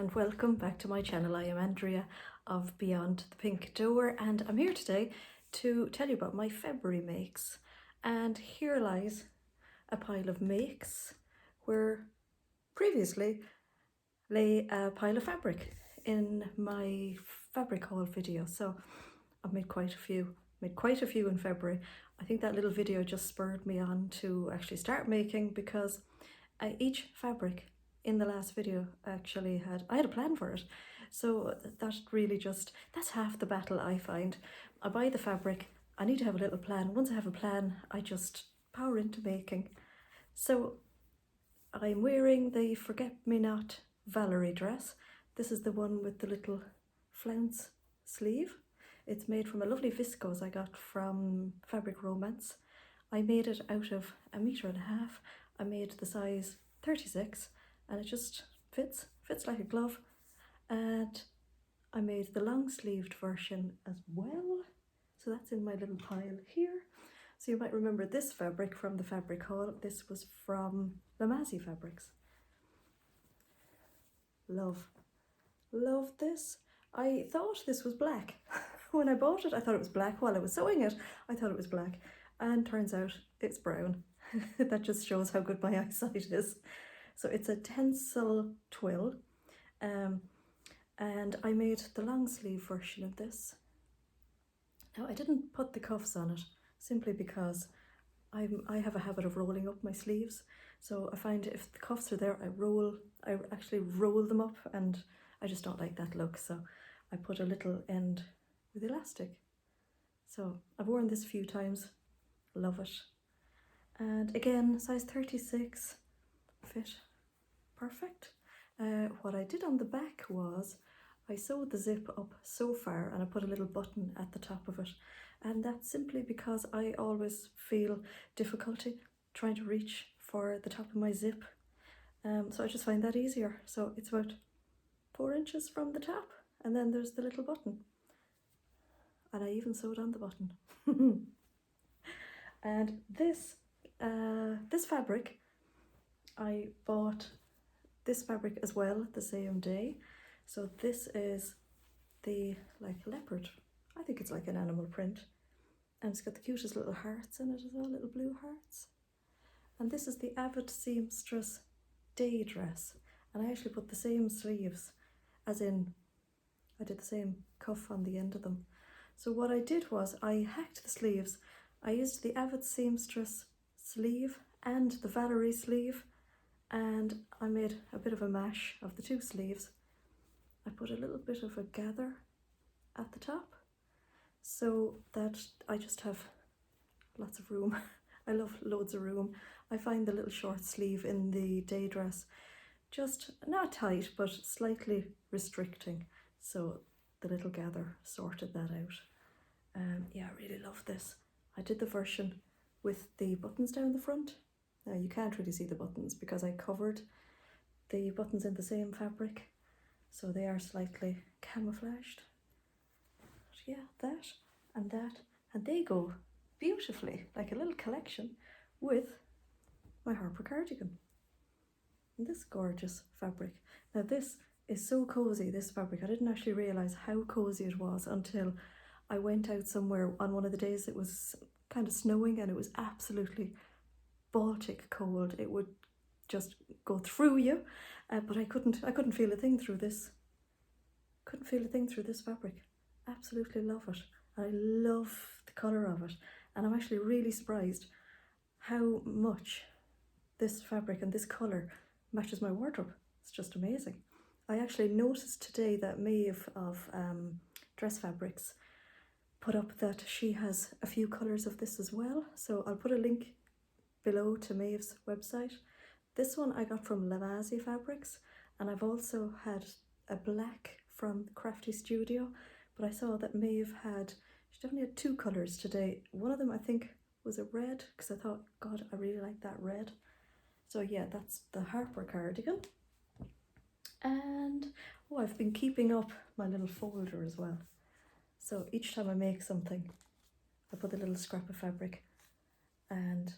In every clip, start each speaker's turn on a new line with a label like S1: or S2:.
S1: and welcome back to my channel. I am Andrea of Beyond the Pink Door, and I'm here today to tell you about my February makes. And here lies a pile of makes where previously lay a pile of fabric in my fabric haul video. So I've made quite a few in February. I think that little video just spurred me on to actually start making, because each fabric in the last video actually I had a plan for it. So that's half the battle, I find. I buy the fabric, I need to have a little plan. Once I have a plan, I just power into making. So I'm wearing the Forget Me Not Valerie dress. This is the one with the little flounce sleeve. It's made from a lovely viscose I got from Fabric Romance. I made it out of 1.5 meters. I made the size 36 and it just fits like a glove. And I made the long sleeved version as well. So that's in my little pile here. So you might remember this fabric from the fabric haul. This was from Lamazi Fabrics. Love this. I thought this was black. When I bought it, I thought it was black. While I was sewing it, I thought it was black. And turns out it's brown. That just shows how good my eyesight is. So it's a tencel twill. And I made the long sleeve version of this. Now, I didn't put the cuffs on it simply because I have a habit of rolling up my sleeves. So I find if the cuffs are there, I actually roll them up, and I just don't like that look. So I put a little end with elastic. So I've worn this a few times, love it. And again, size 36, fit perfect. What I did on the back was I sewed the zip up so far and I put a little button at the top of it. And that's simply because I always feel difficulty trying to reach for the top of my zip. So I just find that easier. So it's about 4 inches from the top, and then there's the little button. And I even sewed on the button. And this fabric, I bought this fabric as well the same day. So this is the leopard. I think it's like an animal print. And it's got the cutest little hearts in it as well, little blue hearts. And this is the Avid Seamstress day dress. And I actually put the same sleeves, as in I did the same cuff on the end of them. So what I did was I hacked the sleeves. I used the Avid Seamstress sleeve and the Valerie sleeve, and I made a bit of a mash of the two sleeves. I put a little bit of a gather at the top so that I just have lots of room. I love loads of room. I find the little short sleeve in the day dress just not tight, but slightly restricting. So the little gather sorted that out. Yeah, I really love this. I did the version with the buttons down the front. Now you can't really see the buttons because I covered the buttons in the same fabric, so they are slightly camouflaged. But yeah, that, and they go beautifully, like a little collection with my Harper cardigan. And this gorgeous fabric. Now this is so cozy, this fabric. I didn't actually realise how cozy it was until I went out somewhere on one of the days it was kind of snowing and it was absolutely Baltic cold. It would just go through you, but I couldn't feel a thing through this. Couldn't feel a thing through this fabric. Absolutely love it. I love the colour of it, and I'm actually really surprised how much this fabric and this colour matches my wardrobe. It's just amazing. I actually noticed today that Maeve of Dress Fabrics put up that she has a few colours of this as well. So I'll put a link below to Maeve's website. This one I got from Lamazi Fabrics, and I've also had a black from Crafty Studio, but I saw that Maeve she definitely had 2 colours today. One of them I think was a red, because I thought, God, I really like that red. So yeah, that's the Harper cardigan. And oh, I've been keeping up my little folder as well. So each time I make something, I put a little scrap of fabric and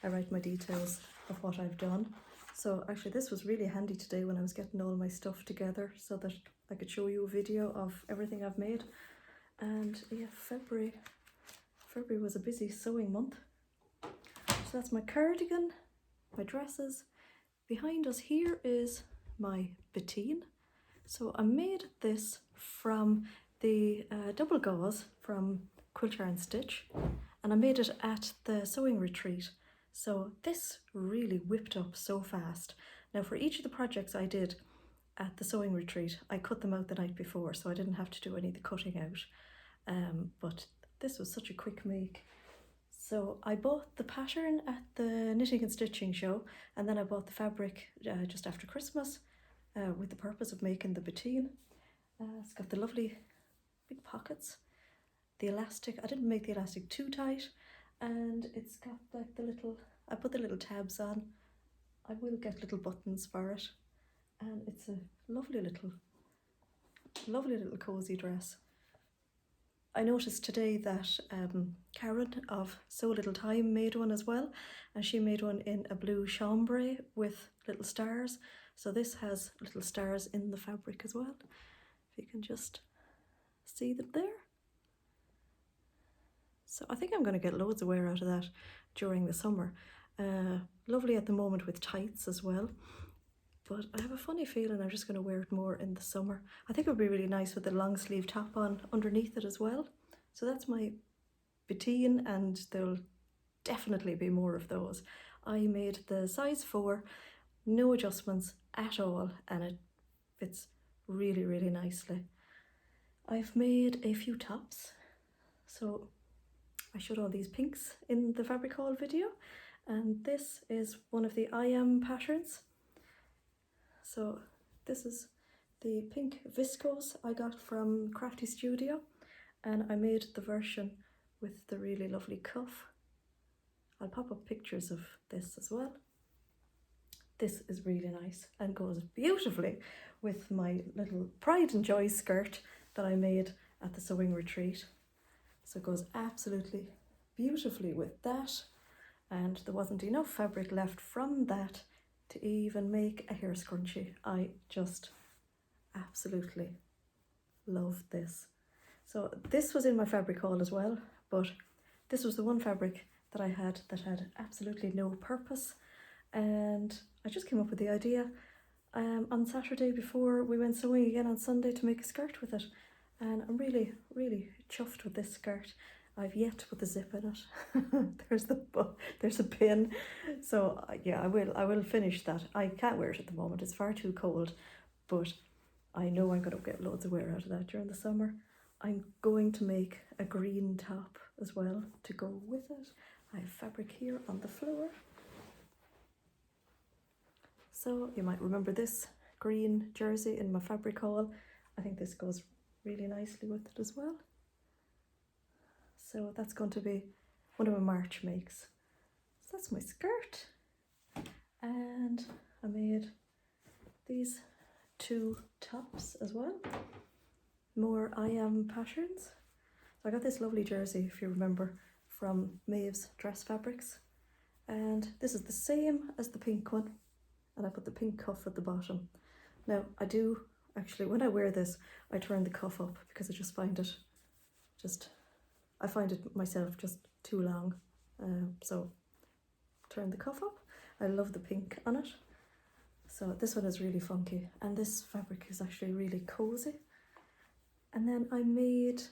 S1: I write my details of what I've done. So actually this was really handy today when I was getting all my stuff together so that I could show you a video of everything I've made. And yeah, February was a busy sewing month. So that's my cardigan, my dresses. Behind us here is my Bettine. So I made this from the double gauze from Quilt Yarn Stitch, and I made it at the sewing retreat. So this really whipped up so fast. Now for each of the projects I did at the sewing retreat, I cut them out the night before, so I didn't have to do any of the cutting out. But this was such a quick make. So I bought the pattern at the Knitting and Stitching show, and then I bought the fabric just after Christmas with the purpose of making the Bettine. It's got the lovely big pockets. The elastic, I didn't make the elastic too tight, and it's got like the little, I put the little tabs on. I will get little buttons for it, and it's a lovely little cozy dress. I noticed today that Karen of So Little Time made one as well, and she made one in a blue chambray with little stars. So this has little stars in the fabric as well, if you can just see them there. So I think I'm going to get loads of wear out of that during the summer. Lovely at the moment with tights as well, but I have a funny feeling I'm just going to wear it more in the summer. I think it would be really nice with the long sleeve top on underneath it as well. So that's my Bettine, and there'll definitely be more of those. I made the size 4, no adjustments at all, and it fits really, really nicely. I've made a few tops, so I showed all these pinks in the fabric haul video, and this is one of the I Am patterns. So this is the pink viscose I got from Crafty Studio, and I made the version with the really lovely cuff. I'll pop up pictures of this as well. This is really nice and goes beautifully with my little Pride and Joy skirt that I made at the sewing retreat. So it goes absolutely beautifully with that, and there wasn't enough fabric left from that to even make a hair scrunchie. I just absolutely love this. So this was in my fabric haul as well, but this was the one fabric that I had that had absolutely no purpose, and I just came up with the idea on Saturday before we went sewing again on Sunday to make a skirt with it, and I'm really, really chuffed with this skirt. I've yet to put the zip in it. There's a pin, so yeah, I will finish that. I can't wear it at the moment, it's far too cold, but I know I'm going to get loads of wear out of that during the summer. I'm going to make a green top as well to go with it. I have fabric here on the floor. So you might remember this green jersey in my fabric haul. I think this goes really nicely with it as well. So that's going to be one of my March makes. So that's my skirt. And I made these 2 tops as well. More I Am patterns. So I got this lovely jersey, if you remember, from Maeve's Dress Fabrics. And this is the same as the pink one. And I put the pink cuff at the bottom. Now I do, actually, when I wear this, I turn the cuff up because I just find it I find it myself just too long. So turn the cuff up. I love the pink on it. So this one is really funky, and this fabric is actually really cozy. And then I made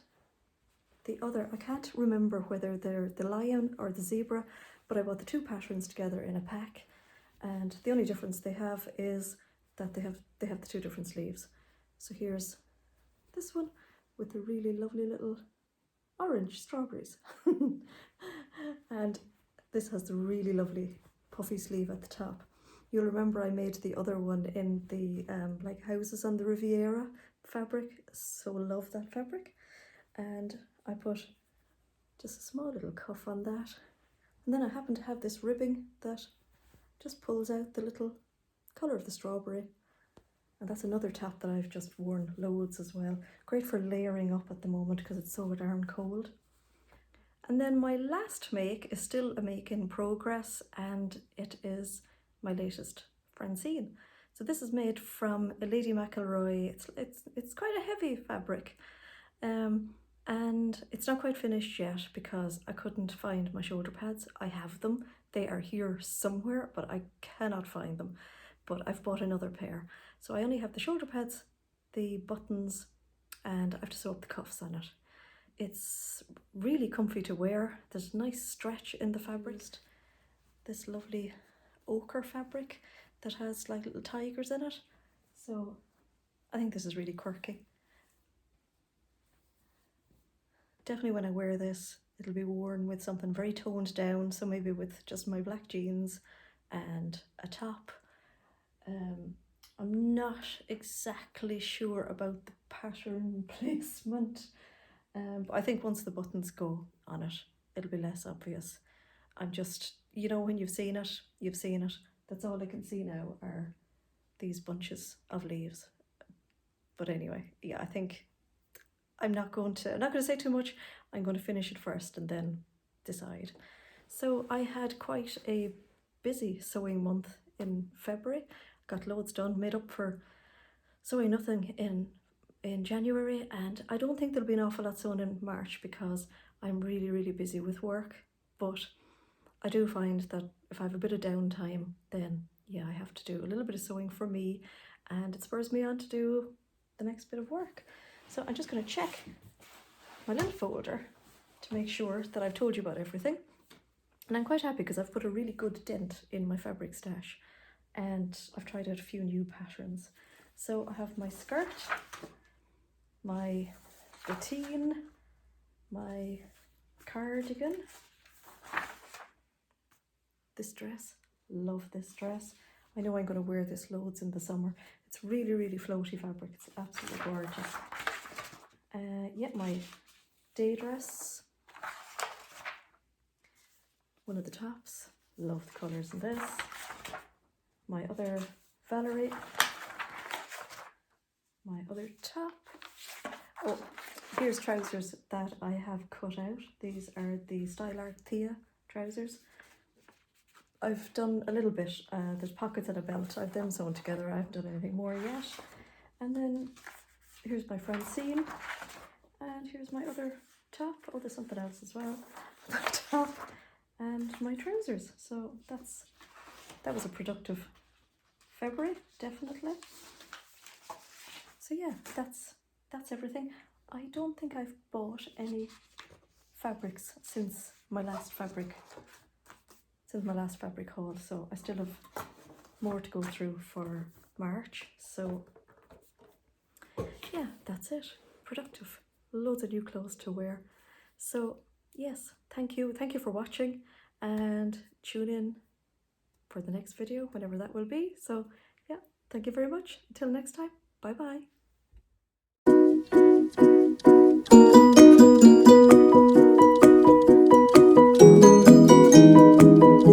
S1: the other, I can't remember whether they're the lion or the zebra, but I bought the 2 patterns together in a pack, and the only difference they have is that they have the 2 different sleeves. So here's this one with the really lovely little orange strawberries. And this has the really lovely puffy sleeve at the top. You'll remember I made the other one in the like houses on the Riviera fabric, so love that fabric. And I put just a small little cuff on that, and then I happen to have this ribbing that just pulls out the little colour of the strawberry, and that's another top that I've just worn loads as well. Great for layering up at the moment because it's so darn cold. And then my last make is still a make in progress, and it is my latest Francine. So this is made from a Lady McElroy. It's quite a heavy fabric, and it's not quite finished yet because I couldn't find my shoulder pads. I have them. They are here somewhere, but I cannot find them. But I've bought another pair. So I only have the shoulder pads, the buttons, and I have to sew up the cuffs on it. It's really comfy to wear. There's a nice stretch in the fabric. This lovely ochre fabric that has like little tigers in it. So I think this is really quirky. Definitely when I wear this, it'll be worn with something very toned down. So maybe with just my black jeans and a top. I'm not exactly sure about the pattern placement. But I think once the buttons go on it, it'll be less obvious. I'm just, you know, when you've seen it, you've seen it. That's all I can see now are these bunches of leaves. But anyway, yeah, I think I'm not going to say too much. I'm going to finish it first and then decide. So I had quite a busy sewing month in February. Got loads done, made up for sewing nothing in January, and I don't think there'll be an awful lot sewn in March because I'm really busy with work. But I do find that if I have a bit of downtime, then yeah, I have to do a little bit of sewing for me, and it spurs me on to do the next bit of work. So I'm just going to check my little folder to make sure that I've told you about everything. And I'm quite happy because I've put a really good dent in my fabric stash, and I've tried out a few new patterns. So I have my skirt, my Bettine, my cardigan, this dress, love this dress. I know I'm going to wear this loads in the summer. It's really floaty fabric, it's absolutely gorgeous. Yeah, my day dress, one of the tops, love the colours in this. My other Valerie, my other top. Oh, here's trousers that I have cut out. These are the Style Art Thea trousers. I've done a little bit, there's pockets and a belt. I've them sewn together, I haven't done anything more yet. And then here's my Francine, and here's my other top. Oh, there's something else as well. My top and my trousers. So that was a productive February, definitely. So yeah, that's everything. I don't think I've bought any fabrics since my last fabric haul, so I still have more to go through for March. So yeah, that's it. Productive. Loads of new clothes to wear. So yes, thank you for watching, and tune in for the next video, whenever that will be. So yeah, thank you very much. Until next time, bye bye.